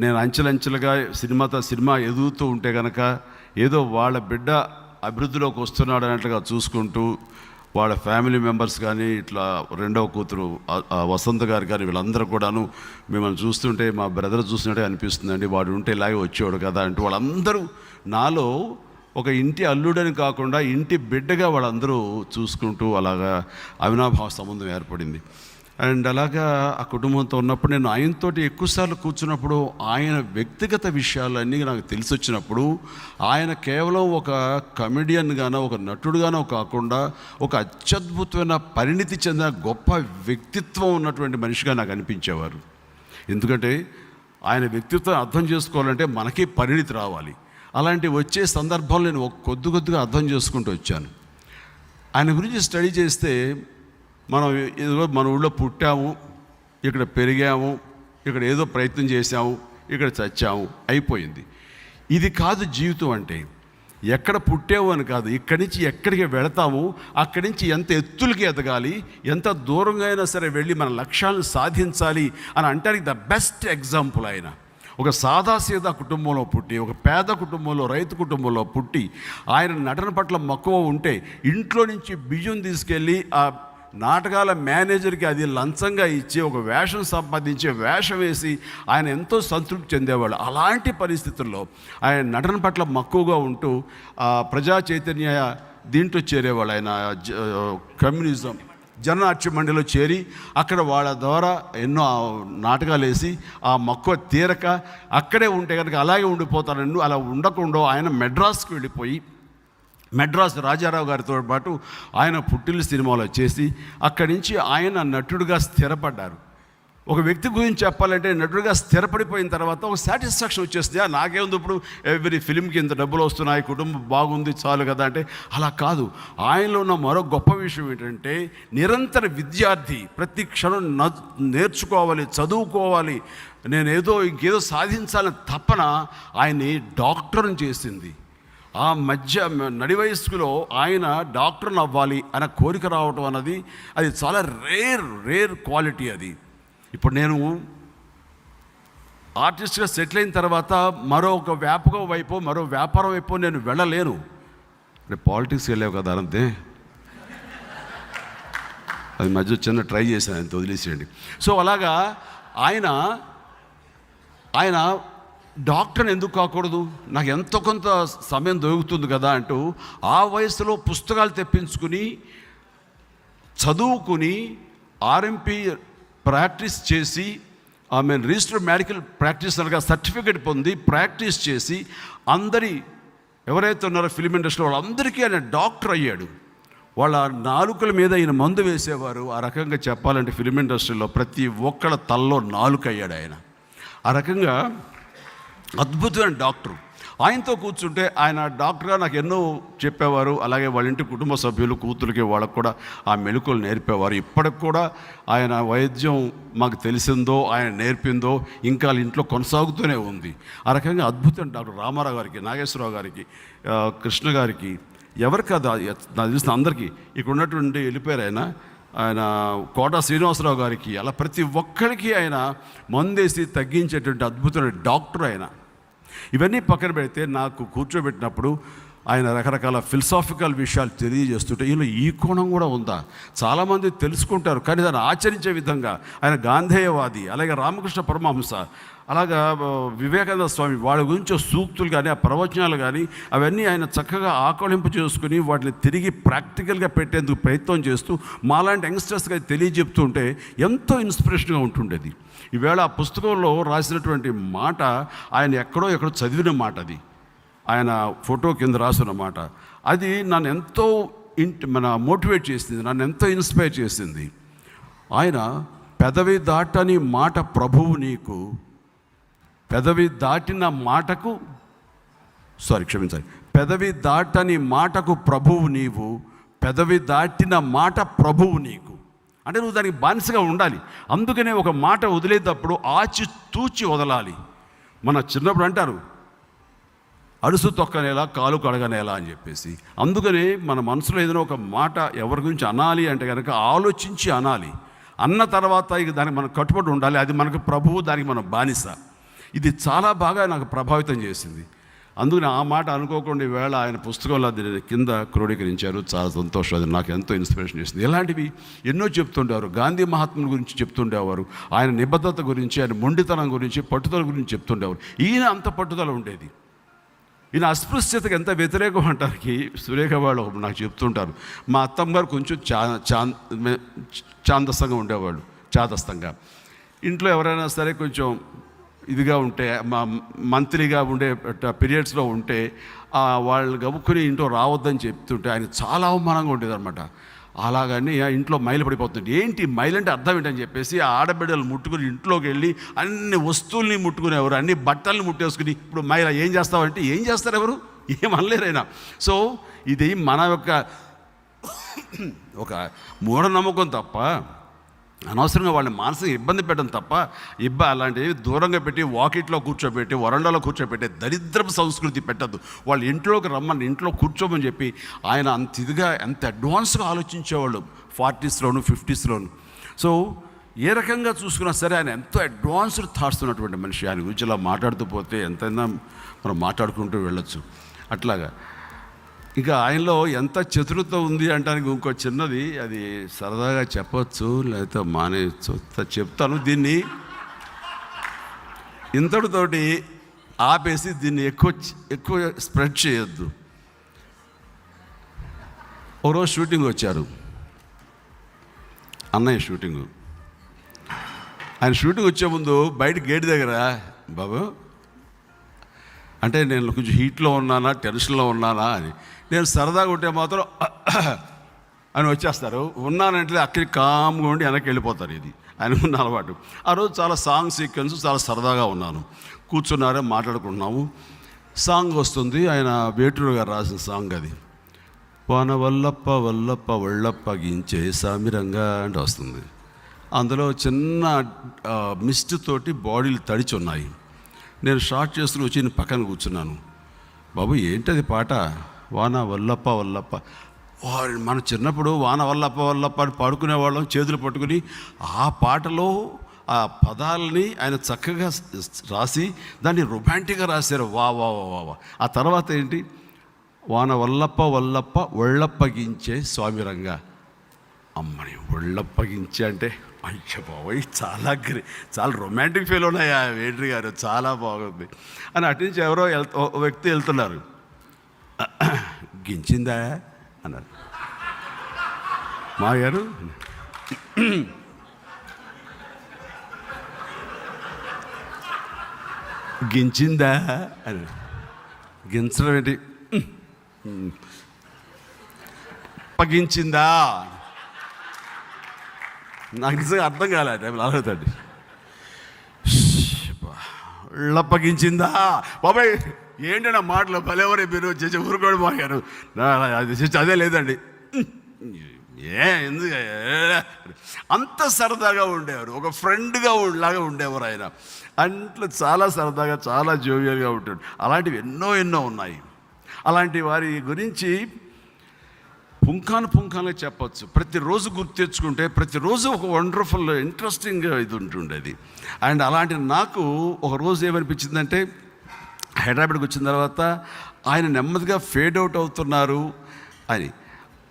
నేను అంచెలంచెలుగా సినిమా ఎదుగుతూ ఉంటే కనుక ఏదో వాళ్ళ బిడ్డ అభివృద్ధిలోకి వస్తున్నాడు అన్నట్లుగా చూసుకుంటూ వాళ్ళ ఫ్యామిలీ మెంబర్స్ కానీ ఇట్లా రెండవ కూతురు వసంత గారు కానీ వీళ్ళందరూ కూడాను మిమ్మల్ని చూస్తుంటే మా బ్రదర్ చూస్తుంటే అనిపిస్తుందండి, వాడు ఉంటే ఇలాగే వచ్చేవాడు కదా అంటూ వాళ్ళందరూ నాలో ఒక ఇంటి అల్లుడని కాకుండా ఇంటి బిడ్డగా వాళ్ళందరూ చూసుకుంటూ అలాగా అవినాభావ సంబంధం ఏర్పడింది. అండ్ అలాగా ఆ కుటుంబంతో ఉన్నప్పుడు నేను ఆయనతోటి ఎక్కువసార్లు కూర్చున్నప్పుడు ఆయన వ్యక్తిగత విషయాలన్నీ నాకు తెలిసి వచ్చినప్పుడు ఆయన కేవలం ఒక కమెడియన్గానో ఒక నటుడుగానో కాకుండా ఒక అత్యద్భుతమైన పరిణితి చెందిన గొప్ప వ్యక్తిత్వం ఉన్నటువంటి మనిషిగా నాకు అనిపించేవారు. ఎందుకంటే ఆయన వ్యక్తిత్వం అర్థం చేసుకోవాలంటే మనకి పరిణితి రావాలి. అలాంటి వచ్చే సందర్భంలో నేను కొద్దిగా అర్థం చేసుకుంటూ వచ్చాను. ఆయన గురించి స్టడీ చేస్తే మనం ఏదో మన ఊళ్ళో పుట్టాము, ఇక్కడ పెరిగాము, ఇక్కడ ఏదో ప్రయత్నం చేసాము, ఇక్కడ చచ్చాము, అయిపోయింది. ఇది కాదు జీవితం అంటే. ఎక్కడ పుట్టావు అని కాదు, ఇక్కడి నుంచి ఎక్కడికి వెళతాము, అక్కడి నుంచి ఎంత ఎత్తులకి ఎదగాలి, ఎంత దూరంగా అయినా సరే వెళ్ళి మన లక్ష్యాలను సాధించాలి అని అంటానికి ద బెస్ట్ ఎగ్జాంపుల్ ఆయన. ఒక సాదాసీదా కుటుంబంలో పుట్టి, ఒక పేద కుటుంబంలో, రైతు కుటుంబంలో పుట్టి, ఆయన నటన పట్ల మక్కువ ఉంటే ఇంట్లో నుంచి బియ్యం తీసుకెళ్ళి ఆ నాటకాల మేనేజర్కి అది లంచంగా ఇచ్చి ఒక వేషం సంపాదించి వేషం వేసి ఆయన ఎంతో సంతృప్తి చెందేవాళ్ళు. అలాంటి పరిస్థితుల్లో ఆయన నటన పట్ల మక్కువగా ఉంటూ ప్రజా చైతన్య దీంట్లో చేరేవాళ్ళు. ఆయన కమ్యూనిజం జననాట్య మండలిలో చేరి అక్కడ వాళ్ళ ద్వారా ఎన్నో నాటకాలు వేసి ఆ మక్కువ తీరక అక్కడే ఉంటే కనుక అలాగే ఉండిపోతానన్ను. అలా ఉండకుండా ఆయన మెడ్రాస్కి వెళ్ళిపోయి మెడ్రాస్ రాజారావు గారితో పాటు ఆయన పుట్టిల్లు సినిమాలో చేసి అక్కడి నుంచి ఆయన నటుడుగా స్థిరపడ్డారు. ఒక వ్యక్తి గురించి చెప్పాలంటే నటుడుగా స్థిరపడిపోయిన తర్వాత ఒక సాటిస్ఫాక్షన్ వచ్చేస్తుంది. నాకేముంది ఇప్పుడు ఎవ్రీ ఫిలింకి ఇంత డబ్బులు వస్తున్నాయి, కుటుంబం బాగుంది చాలు కదా అంటే అలా కాదు. ఆయనలో ఉన్న మరో గొప్ప విషయం ఏంటంటే నిరంతర విద్యార్థి, ప్రతి క్షణం నేర్చుకోవాలి, చదువుకోవాలి, నేనేదో ఇంకేదో సాధించాలని తపన ఆయన్ని డాక్టర్ని చేసింది. ఆ మధ్య నడి వయస్సులో ఆయన డాక్టర్ని అవ్వాలి అనే కోరిక రావటం అన్నది అది చాలా రేర్ క్వాలిటీ అది. ఇప్పుడు నేను ఆర్టిస్ట్గా సెటిల్ అయిన తర్వాత మరొక వ్యాపకం వైపు, మరో వ్యాపారం వైపు నేను వెళ్ళలేను. అంటే పాలిటిక్స్ వెళ్ళావు కదా అంతే, అది మధ్య చిన్న ట్రై చేశాను, అంత వదిలేసేయండి. సో అలాగా ఆయన డాక్టర్ని ఎందుకు కాకూడదు, నాకు ఎంతో కొంత సమయం దొరుకుతుంది కదా అంటూ ఆ వయసులో పుస్తకాలు తెప్పించుకుని చదువుకుని ఆర్ఎంపీ ప్రాక్టీస్ చేసి ఆమె రిజిస్టర్డ్ మెడికల్ ప్రాక్టీషనర్గా సర్టిఫికేట్ పొంది ప్రాక్టీస్ చేసి అందరి ఎవరైతే ఉన్నారో ఫిలిం ఇండస్ట్రీలో వాళ్ళందరికీ ఆయన డాక్టర్ అయ్యాడు. వాళ్ళ నాలుకల మీద ఈయన మందు వేసేవారు. ఆ రకంగా చెప్పాలంటే ఫిలిం ఇండస్ట్రీలో ప్రతి ఒక్కళ్ళ తల్లో నాలుక అయ్యాడు ఆయన. ఆ రకంగా అద్భుతమైన డాక్టరు. ఆయనతో కూర్చుంటే ఆయన డాక్టర్గా నాకు ఎన్నో చెప్పేవారు. అలాగే వాళ్ళ ఇంటి కుటుంబ సభ్యులు, కూతురికి వాళ్ళకు కూడా ఆ మెళకువలు నేర్పేవారు. ఇప్పటికి కూడా ఆయన వైద్యం మాకు తెలిసిందో, ఆయన నేర్పిందో ఇంకా ఇంట్లో కొనసాగుతూనే ఉంది. ఆ రకంగా అద్భుతమైన డాక్టర్ రామారావు గారికి, నాగేశ్వరరావు గారికి, కృష్ణ గారికి, ఎవరికి అది నాకు తెలిసిన అందరికీ ఇక్కడ ఉన్నటువంటి వెళ్ళిపోయారు. ఆయన కోట శ్రీనివాసరావు గారికి, అలా ప్రతి ఒక్కరికి ఆయన మందేసి తగ్గించేటువంటి అద్భుతమైన డాక్టర్ ఆయన. ఇవన్నీ పక్కన పెడితే నాకు కూర్చోబెట్టినప్పుడు ఆయన రకరకాల ఫిలసాఫికల్ విషయాలు తెలియజేస్తుంటే ఈయన ఈ కోణం కూడా ఉందా, చాలామంది తెలుసుకుంటారు కానీ దాన్ని ఆచరించే విధంగా ఆయన గాంధేయవాది, అలాగే రామకృష్ణ పరమహంస, అలాగా వివేకానంద స్వామి, వాళ్ళ గురించి సూక్తులు కానీ ఆ ప్రవచనాలు కానీ అవన్నీ ఆయన చక్కగా ఆకళింపు చేసుకుని వాటిని తిరిగి ప్రాక్టికల్గా పెట్టేందుకు ప్రయత్నం చేస్తూ మాలాంటి యంగ్స్టర్స్గా తెలియజెప్తుంటే ఎంతో ఇన్స్పిరేషన్గా ఉంటుండేది. ఈవేళ ఆ పుస్తకంలో రాసినటువంటి మాట ఆయన ఎక్కడో చదివిన మాట, అది ఆయన ఫోటో కింద రాసిన మాట. అది నన్ను ఎంతో మోటివేట్ చేసింది, నన్ను ఎంతో ఇన్స్పైర్ చేసింది. ఆయన పెదవి దాటని మాట ప్రభువు నీకు, పెదవి దాటిన మాటకు పెదవి దాటని మాటకు ప్రభువు నీవు, పెదవి దాటిన మాట ప్రభువు నీకు. అంటే నువ్వు దానికి బానిసగా ఉండాలి. అందుకనే ఒక మాట వదిలేటప్పుడు ఆచి తూచి వదలాలి. మన చిన్నప్పుడు అంటారు అడుసు తొక్కనేలా కాలు కడగనేలా అని చెప్పేసి. అందుకనే మన మనసులో ఏదైనా ఒక మాట ఎవరి గురించి అనాలి అంటే కనుక ఆలోచించి అనాలి. అన్న తర్వాత ఇక దానికి మనం కట్టుబడి ఉండాలి. అది మనకు ప్రభువు, దానికి మనం బానిస. ఇది చాలా బాగా నాకు ప్రభావితం చేసింది. అందుకని ఆ మాట అనుకోకుండా ఈవేళ ఆయన పుస్తకంలో దీన్ని కింద క్రోడీకరించారు. చాలా సంతోషం, అది నాకు ఎంతో ఇన్స్పిరేషన్ చేసింది. ఇలాంటివి ఎన్నో చెప్తుండేవారు. గాంధీ మహాత్ముల గురించి చెప్తుండేవారు, ఆయన నిబద్ధత గురించి, ఆయన మొండితనం గురించి, పట్టుదల గురించి చెప్తుండేవారు. ఈయన అంత పట్టుదల ఉండేది. ఈయన అస్పృశ్యతకు ఎంత వ్యతిరేకం అంటానికి సురేఖ వాళ్ళు నాకు చెప్తుంటారు. మా అత్తమ్మ గారు కొంచెం చాందస్తంగా ఉండేవాళ్ళు, చాదస్తంగా. ఇంట్లో ఎవరైనా సరే కొంచెం ఇదిగా ఉంటే, మా మంత్లీగా ఉండే పీరియడ్స్లో ఉంటే వాళ్ళు గబుక్కుని ఇంట్లో రావద్దని చెప్తుంటే ఆయన చాలా అవమానంగా ఉండేదన్నమాట. అలాగని ఇంట్లో మైలు పడిపోతుంది. ఏంటి మైలు అంటే అర్థం ఏంటని చెప్పేసి ఆ ఆడబిడ్డలు ముట్టుకుని ఇంట్లోకి వెళ్ళి అన్ని వస్తువుల్ని ముట్టుకునేవారు, అన్ని బట్టల్ని ముట్టేసుకుని ఇప్పుడు మైల ఏం చేస్తావంటే ఏం చేస్తారు, ఎవరు ఏమనలేరైనా. సో ఇది మన యొక్క ఒక మూఢనమ్మకం తప్ప, అనవసరంగా వాళ్ళని మానసిక ఇబ్బంది పెట్టడం తప్ప, అలాంటివి దూరంగా పెట్టి వాకిట్లో కూర్చోబెట్టి వరండాలో కూర్చోబెట్టి దరిద్రపు సంస్కృతి పెట్టద్దు. వాళ్ళు ఇంట్లోకి రమ్మని ఇంట్లో కూర్చోమని చెప్పి ఆయన అంత ఇదిగా ఎంత అడ్వాన్స్గా ఆలోచించేవాళ్ళు 40స్లోను 50స్లోను. సో ఏ రకంగా చూసుకున్నా సరే ఆయన ఎంతో అడ్వాన్స్డ్ థాట్స్ ఉన్నటువంటి మనిషి. ఆయన గురించి ఇలా మాట్లాడుతూ పోతే ఎంతైనా మనం మాట్లాడుకుంటూ వెళ్ళొచ్చు. అట్లాగా ఇంకా ఆయనలో ఎంత చతురత ఉంది అంటానికి ఇంకో చిన్నది, అది సరదాగా చెప్పచ్చు లేకపోతే మానేయచ్చు, చెప్తాను. దీన్ని ఇంతటితోటి ఆపేసి దీన్ని ఎక్కువ స్ప్రెడ్ చేయొద్దు. ఒకరోజు షూటింగ్ వచ్చారు, అన్నయ్య షూటింగు. ఆయన షూటింగ్ వచ్చే ముందు బయట గేట్ దగ్గర, బాబు అంటే నేను కొంచెం హీట్లో ఉన్నానా టెన్షన్లో ఉన్నానా అని, నేను సరదాగా ఉంటే మాత్రం అని వచ్చేస్తారు. ఉన్నానంటే అక్కడికి కామ్గా ఉండి వెనక్కి వెళ్ళిపోతారు. ఇది ఆయన ఉన్న అలవాటు. ఆ రోజు చాలా సాంగ్ సీక్వెన్స్ చాలా సరదాగా ఉన్నాను. కూర్చున్నారే మాట్లాడుకుంటున్నాము. సాంగ్ వస్తుంది, ఆయన వేటూరు గారు రాసిన సాంగ్ అది. వాన వల్లప్ప వల్లప్ప ఒళ్ళప్పగించే సామిరంగా అంటే వస్తుంది. అందులో చిన్న మిస్ట్ తోటి బాడీలు తడిచి ఉన్నాయి. నేను షార్ట్ చేసుకుని వచ్చి నేను పక్కన కూర్చున్నాను. బాబు ఏంటది పాట, వాన వల్లప్ప వల్లప్ప. మన చిన్నప్పుడు వాన వల్లప్ప వల్లప్ప అని పాడుకునేవాళ్ళం చేతులు పట్టుకుని. ఆ పాటలో ఆ పదాలని ఆయన చక్కగా రాసి దాన్ని రొమాంటిక్గా రాశారు. వా వా వా వా. ఆ తర్వాత ఏంటి, వాన వల్లప్ప వల్లప్ప ఒళ్ళప్పగించే స్వామిరంగా. అమ్మని ఒళ్ళప్పగించే అంటే అయ్య బాబోయ్, చాలా రొమాంటిక్ ఫీల్ ఉన్నాయి ఆ వేటూరి గారు, చాలా బాగుంది అని. అటు నుంచి ఎవరో వ్యక్తి వెళ్తున్నారు. గించిందా అన్నారు. మా గారు గించిందా అని. గించడం ఏంటి, పగించిందా, నాకు నిజంగా అర్థం కాలే టైంలో. అలాగండి లప్పగించిందా బాబాయ్, ఏంటన్నా మాటలు భలేవరే మీరు చేసి ఊరుకోడు పోయారు. అదే లేదండి, ఎందుకు అంత సరదాగా ఉండేవారు, ఒక ఫ్రెండ్గా లాగా ఉండేవారు ఆయన. అంట్లో చాలా సరదాగా చాలా జోవియల్గా ఉంటాడు. అలాంటివి ఎన్నో ఉన్నాయి. అలాంటి వారి గురించి పుంఖానుగా చెప్పచ్చు. ప్రతిరోజు గుర్తు తెచ్చుకుంటే ప్రతిరోజు ఒక వండర్ఫుల్ ఇంట్రెస్టింగ్ ఇది ఉంటుండేది. అండ్ అలాంటి నాకు ఒకరోజు ఏమనిపించిందంటే, హైదరాబాద్కి వచ్చిన తర్వాత ఆయన నెమ్మదిగా ఫేడ్ అవుట్ అవుతున్నారు అని.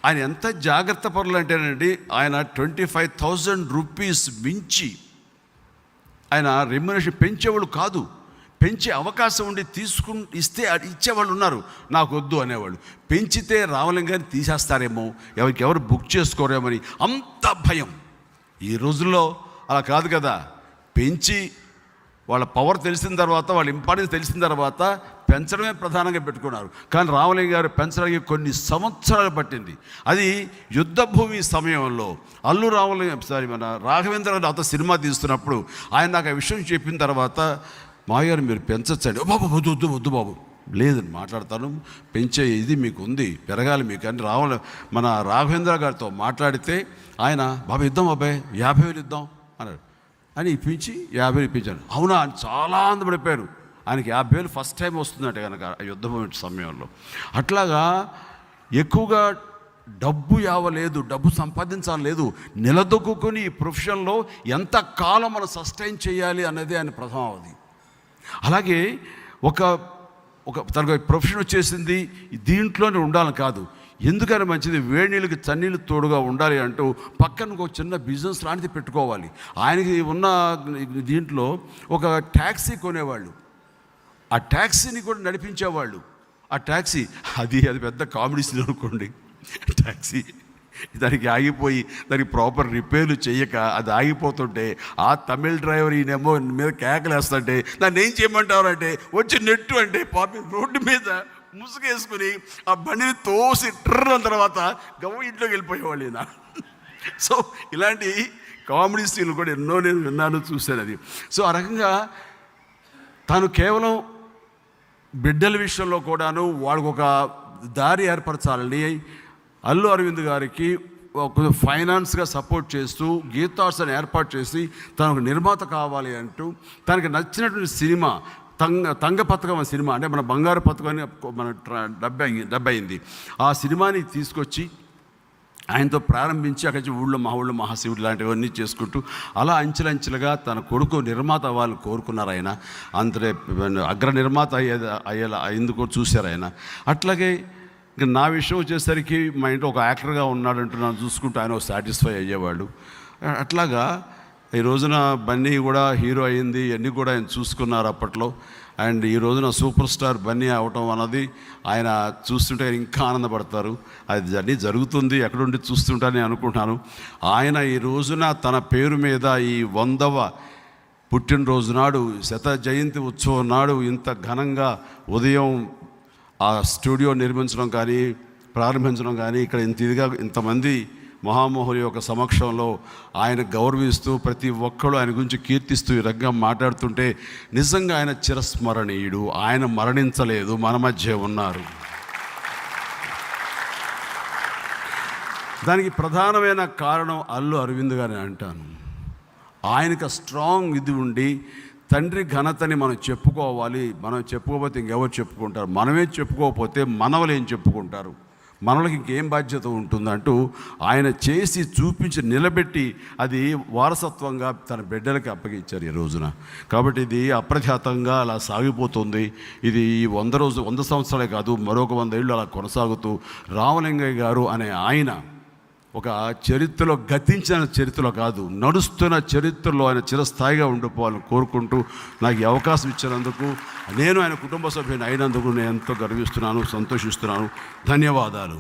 ఆయన ఎంత జాగ్రత్త పరులు అంటేనండి, ఆయన 25,000 రూపీస్ మించి ఆయన రెమ్యునరేషన్ పెంచేవాళ్ళు కాదు. పెంచే అవకాశం ఉండి ఇస్తే ఇచ్చేవాళ్ళు ఉన్నారు, నాకు వద్దు అనేవాళ్ళు. పెంచితే రావలేం కానీ తీసేస్తారేమో, ఎవరు బుక్ చేసుకోరేమో అని అంత భయం. ఈ రోజుల్లో అలా కాదు కదా. పెంచి వాళ్ళ పవర్ తెలిసిన తర్వాత, వాళ్ళ ఇంపార్టెన్స్ తెలిసిన తర్వాత పెంచడమే ప్రధానంగా పెట్టుకున్నారు. కానీ రామలింగ గారు పెంచడానికి కొన్ని సంవత్సరాలు పట్టింది. అది యుద్ధభూమి సమయంలో మన రాఘవేంద్ర గారు నాతో సినిమా తీస్తున్నప్పుడు ఆయన నాకు ఆ విషయం చెప్పిన తర్వాత, మాయారు మీరు పెంచచ్చండి. బాబు వద్దు బాబు, లేదని మాట్లాడతాను, పెంచే ఇది మీకు ఉంది, పెరగాలి మీకు అని మన రాఘవేంద్ర గారితో మాట్లాడితే ఆయన బాబా ఇద్దాం, బాబాయ్ 50,000 ఇద్దాం అన్నాడు. అని ఇప్పించి 50,000 ఇప్పించాను. అవునా అని చాలా ఆనందపడిపోయారు. ఆయనకి 50,000 ఫస్ట్ టైం వస్తుందంటే కనుక యుద్ధభూమి సమయంలో. అట్లాగా ఎక్కువగా డబ్బు యావలేదు, డబ్బు సంపాదించాలేదు, నిలదొక్కుని ఈ ప్రొఫెషన్లో ఎంత కాలం మనం సస్టైన్ చేయాలి అనేది ఆయన ప్రథమావధి. అలాగే ఒక ఒక తనకు ప్రొఫెషన్ వచ్చేసింది, దీంట్లోనే ఉండాలని కాదు, ఎందుకని మంచిది వేడి నీళ్ళకి చన్నీళ్ళు తోడుగా ఉండాలి అంటూ పక్కన ఒక చిన్న బిజినెస్ లాంటిది పెట్టుకోవాలి. ఆయనకి ఉన్న దీంట్లో ఒక ట్యాక్సీ కొనేవాళ్ళు, ఆ ట్యాక్సీని కూడా నడిపించేవాళ్ళు. ఆ ట్యాక్సీ అది పెద్ద కామెడీ సీన్ అనుకోండి. ట్యాక్సీ దానికి ఆగిపోయి దానికి ప్రాపర్ రిపేర్లు చేయక అది ఆగిపోతుంటే ఆ తమిళ డ్రైవర్ ఈయనేమో మీద కేకలేస్తుంటే దాన్ని ఏం చేయమంటారంటే వచ్చి నెట్టు అంటే పాపి రోడ్డు మీద ముసుగేసుకుని ఆ బండిని తోసి ట్రన్న తర్వాత గవ్వ ఇంట్లోకి వెళ్ళిపోయేవాళ్ళు ఈయన. సో ఇలాంటి కామెడీ సీన్లు కూడా ఎన్నో నేను విన్నాను, చూశాను అది. సో ఆ రకంగా తాను కేవలం బిడ్డల విషయంలో కూడాను వాళ్ళకు ఒక దారి ఏర్పరచాలని అల్లు అరవింద్ గారికి ఒక ఫైనాన్స్గా సపోర్ట్ చేస్తూ గీతార్ట్స్ అని ఏర్పాటు చేసి తనకు నిర్మాత కావాలి అంటూ తనకు నచ్చినటువంటి సినిమా తంగ పథకం అనే సినిమా, అంటే మన బంగారు పథకం అని మన డబ్బు అయింది. ఆ సినిమాని తీసుకొచ్చి ఆయనతో ప్రారంభించి అక్కడి నుంచి ఊళ్ళో మహాశివుడు లాంటివన్నీ చేసుకుంటూ అలా అంచెలంచెలుగా తన కొడుకు నిర్మాత వాళ్ళు కోరుకున్నారు. ఆయన అంతటే అగ్ర నిర్మాత అయ్యేలా ఎందుకో చూశారు ఆయన. అట్లాగే ఇంకా నా విషయం వచ్చేసరికి మా ఇంట్లో ఒక యాక్టర్గా ఉన్నాడంటూ నన్ను చూసుకుంటూ ఆయన సాటిస్ఫై అయ్యేవాడు. అట్లాగా ఈ రోజున బన్నీ కూడా హీరో అయింది, ఇవన్నీ కూడా ఆయన చూసుకున్నారు అప్పట్లో. అండ్ ఈ రోజున సూపర్ స్టార్ బన్నీ అవటం అన్నది ఆయన చూస్తుంటే ఇంకా ఆనందపడతారు. అది అన్నీ జరుగుతుంది, ఎక్కడుండి చూస్తుంటానని అనుకుంటున్నాను. ఆయన ఈ రోజున తన పేరు మీద ఈ 100వ పుట్టినరోజు నాడు, శత జయంతి ఉత్సవం నాడు ఇంత ఘనంగా ఉదయం ఆ స్టూడియో నిర్మించడం కానీ ప్రారంభించడం కానీ ఇక్కడ ఇంతమంది మహామోహుల యొక్క సమక్షంలో ఆయన గౌరవిస్తూ ప్రతి ఒక్కరు ఆయన గురించి కీర్తిస్తూ ఈ రకంగా మాట్లాడుతుంటే నిజంగా ఆయన చిరస్మరణీయుడు. ఆయన మరణించలేదు, మన మధ్య ఉన్నారు. దానికి ప్రధానమైన కారణం అల్లు అరవింద్ గారిని అంటాను. ఆయనకు స్ట్రాంగ్ ఇది ఉండి తండ్రి ఘనతని మనం చెప్పుకోవాలి. మనం చెప్పుకోకపోతే ఇంకెవరు చెప్పుకుంటారు? మనమే చెప్పుకోకపోతే మనవలు ఏం చెప్పుకుంటారు? మనలకి ఇంకేం బాధ్యత ఉంటుందంటూ ఆయన చేసి చూపించి నిలబెట్టి అది వారసత్వంగా తన బిడ్డలకి అప్పగించారు ఈ రోజున. కాబట్టి ఇది అప్రఖ్యాతంగా అలా సాగిపోతుంది. ఇది 100 సంవత్సరాలే కాదు, మరొక 100 ఏళ్ళు అలా కొనసాగుతూ రామలింగయ్య గారు అనే ఆయన ఒక చరిత్రలో గతించిన చరిత్రలో కాదు, నడుస్తున్న చరిత్రలో ఆయన చిరస్థాయిగా ఉండిపోవాలని కోరుకుంటూ నాకు ఈ అవకాశం ఇచ్చినందుకు, నేను ఆయన కుటుంబ సభ్యుని అయినందుకు నేను ఎంతో గర్విస్తున్నాను, సంతోషిస్తున్నాను. ధన్యవాదాలు.